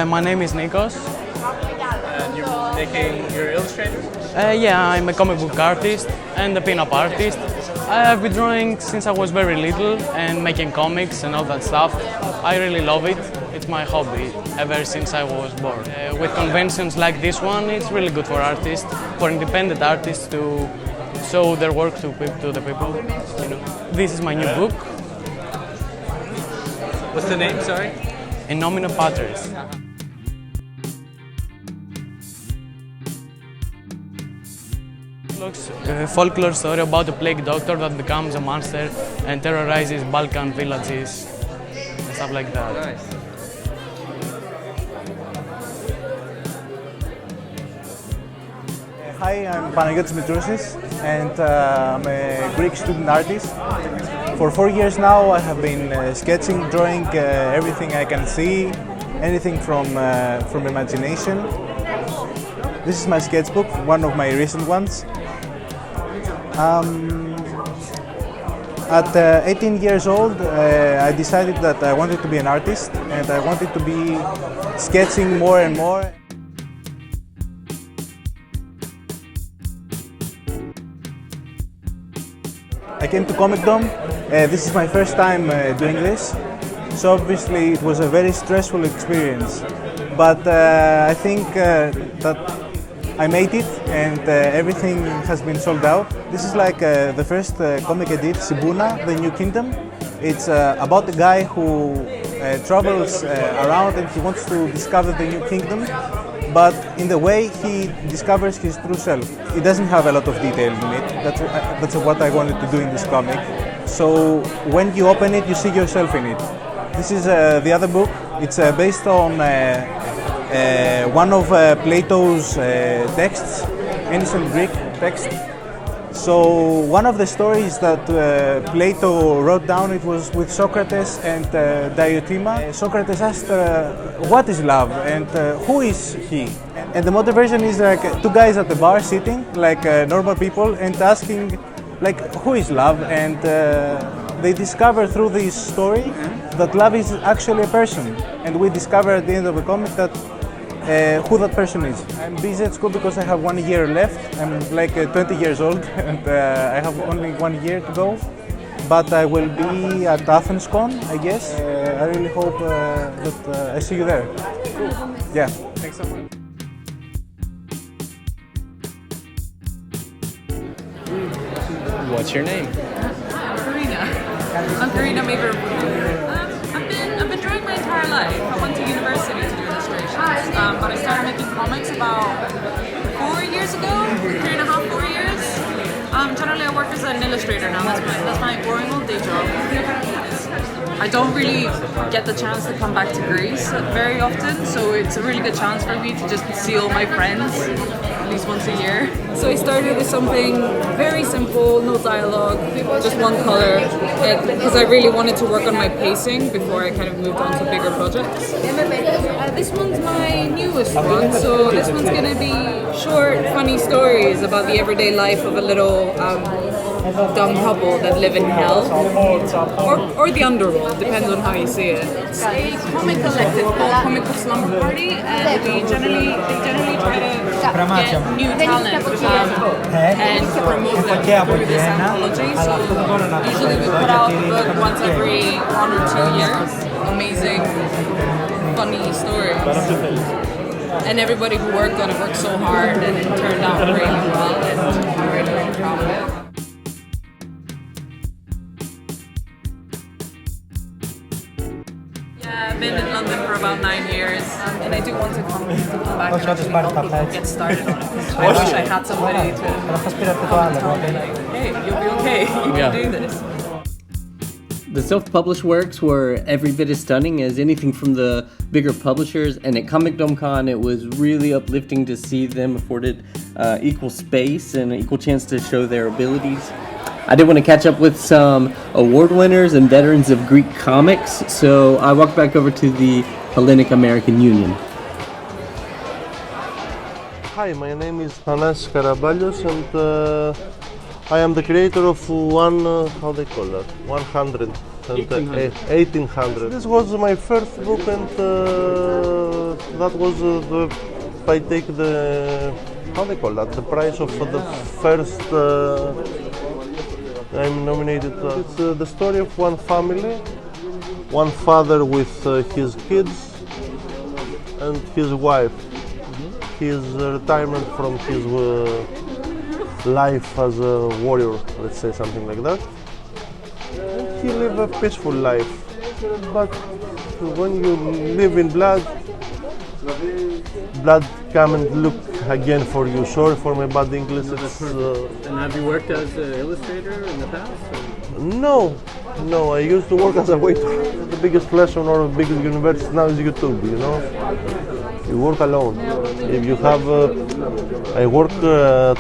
My name is Nikos. And you're illustrator? Yeah, I'm a comic book artist and a pin-up artist. I've been drawing since I was very little and making comics and all that stuff. I really love it. It's my hobby ever since I was born. With conventions like this one, it's really good for artists, for independent artists to show their work to the people. You know, this is my new book. What's the name, sorry? In nomine Patris. A folklore story about a plague doctor that becomes a monster and terrorizes Balkan villages and stuff like that. Nice. Hi, I'm Panagiotis Mitrousis and I'm a Greek student artist. For 4 years now I have been sketching, drawing everything I can see, anything from imagination. This is my sketchbook, one of my recent ones. At 18 years old, I decided that I wanted to be an artist and I wanted to be sketching more and more. I came to Comicdom. This is my first time doing this, so obviously it was a very stressful experience. But I think that I made it and everything has been sold out. This is like the first comic I did, Sibuna, the New Kingdom. It's about a guy who travels around and he wants to discover the New Kingdom, but in the way he discovers his true self. It doesn't have a lot of detail in it. That's what I wanted to do in this comic. So when you open it, you see yourself in it. This is the other book. It's based on one of Plato's texts, ancient Greek text. So one of the stories that Plato wrote down, it was with Socrates and Diotima. Socrates asked, what is love and who is he? And the modern version is like two guys at the bar sitting like normal people and asking like who is love, and they discover through this story that love is actually a person, and we discover at the end of the comic that who that person is. I'm busy at school because I have 1 year left. I'm like 20 years old and I have only 1 year to go. But I will be at AthensCon, I guess. I really hope that I see you there. Cool. Yeah. Thanks so much. What's your name? I'm Karina Maver. I've been drawing my entire life. I went to university to do illustrations, but I started making comics about 4 years ago, 3.5, 4 years. Generally, I work as an illustrator now. That's my boring old day job. I don't really get the chance to come back to Greece very often, so it's a really good chance for me to just see all my friends at least once a year. So I started with something very simple, no dialogue, just one color, because I really wanted to work on my pacing before I kind of moved on to bigger projects. This one's my newest one, so this one's going to be short, funny stories about the everyday life of a little dumb couple that live in hell, or the underworld, depends on how you see it. It's a comic collective called Comic Slumber Party, and they generally try to get new talent and promote them through this anthology. So usually we put out a book once every 1 or 2 years. Amazing, funny stories. And everybody who worked on it worked so hard and it turned out really well, and I'm really, really proud of it. I've been in London for about 9 years, and I do want to come back and actually help people get started on it. I wish I had somebody to tell me, like, hey, you'll be okay, you can do this. The self-published works were every bit as stunning as anything from the bigger publishers, and at Comicdomcon it was really uplifting to see them afforded equal space and an equal chance to show their abilities. I did want to catch up with some award winners and veterans of Greek comics, so I walked back over to the Hellenic American Union. Hi, my name is Thanasis Karabalios, and I am the creator of how they call that? 100 and 1800. This was my first book, and that was I take the, how they call that, the prize of the first, I'm nominated. It's the story of one family, one father with his kids and his wife. His retirement from his life as a warrior, let's say something like that. He lived a peaceful life, but when you live in blood come and look again for you. Sorry for my bad English. It's, And have you worked as an illustrator in the past? no, I used to work as a waiter. The biggest lesson or the biggest university now is YouTube, you know. You work alone. If you have, I work to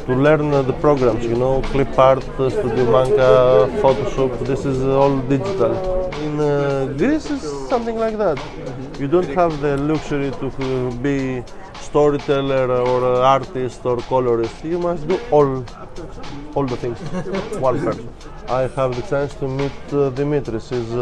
learn the programs, you know, clip art, Comicdomcon, Photoshop. This is all digital. In Greece, is something like that. You don't have the luxury to be storyteller or artist or colorist. You must do all the things. One person. I have the chance to meet Dimitris. He's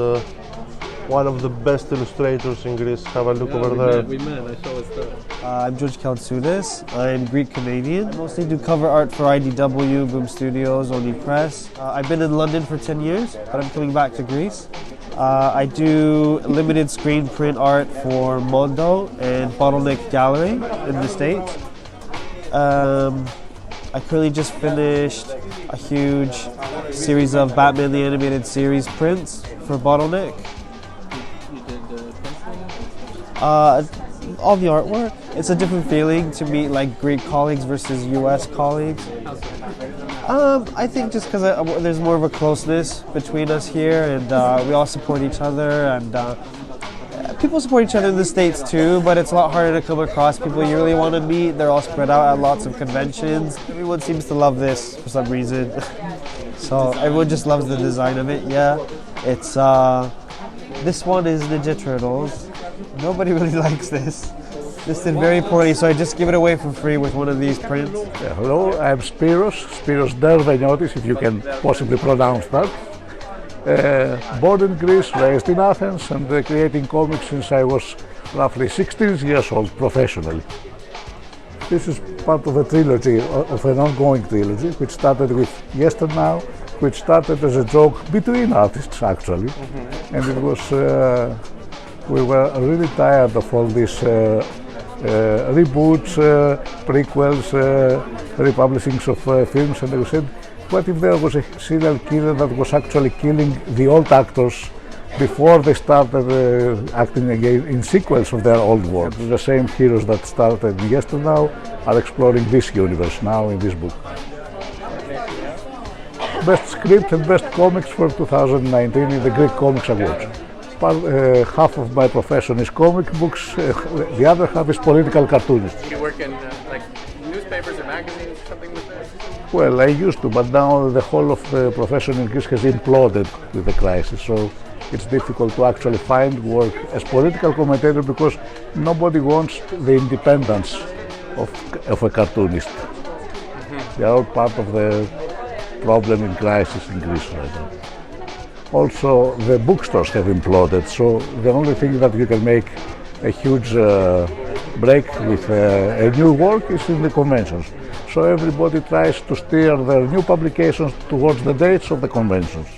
one of the best illustrators in Greece. Have a look over there. We met. I saw his stuff. I'm George Kaltsounis. I'm Greek-Canadian. Mostly do cover art for IDW, Boom Studios, Oni Press. I've been in London for 10 years, but I'm coming back to Greece. I do limited screen print art for Mondo and Bottleneck Gallery in the States. I currently just finished a huge series of Batman the Animated Series prints for Bottleneck. You did penciling? All the artwork. It's a different feeling to meet like Greek colleagues versus US colleagues. I think just because there's more of a closeness between us here, and we all support each other, and people support each other in the States too, but it's a lot harder to come across people you really want to meet. They're all spread out at lots of conventions. Everyone seems to love this for some reason. So everyone just loves the design of it, yeah. It's, this one is Ninja Turtles. Nobody really likes this. This did very poorly, so I just give it away for free with one of these prints. Yeah, hello, I'm Spiros Derveniotis, if you can possibly pronounce that. Born in Greece, raised in Athens, and creating comics since I was roughly 16 years old professionally. This is part of a trilogy, of an ongoing trilogy, which started with Yesternow, which started as a joke between artists actually. And it was, we were really tired of all these reboots, prequels, republishings of films, and we said, what if there was a serial killer that was actually killing the old actors before they started acting again in sequels of their old work? The same heroes that started Yesternow are exploring this universe now in this book. Best script and best comics for 2019 in the Greek Comics Awards. Half of my profession is comic books, the other half is political cartoonist. You work in like newspapers or magazines or something with this? Well, I used to, but now the whole of the profession in Greece has imploded with the crisis, so it's difficult to actually find work as political commentator because nobody wants the independence of a cartoonist. They are all part of the problem in crisis in Greece right now. Also, the bookstores have imploded, so the only thing that you can make a huge break with a new work is in the conventions. So everybody tries to steer their new publications towards the dates of the conventions.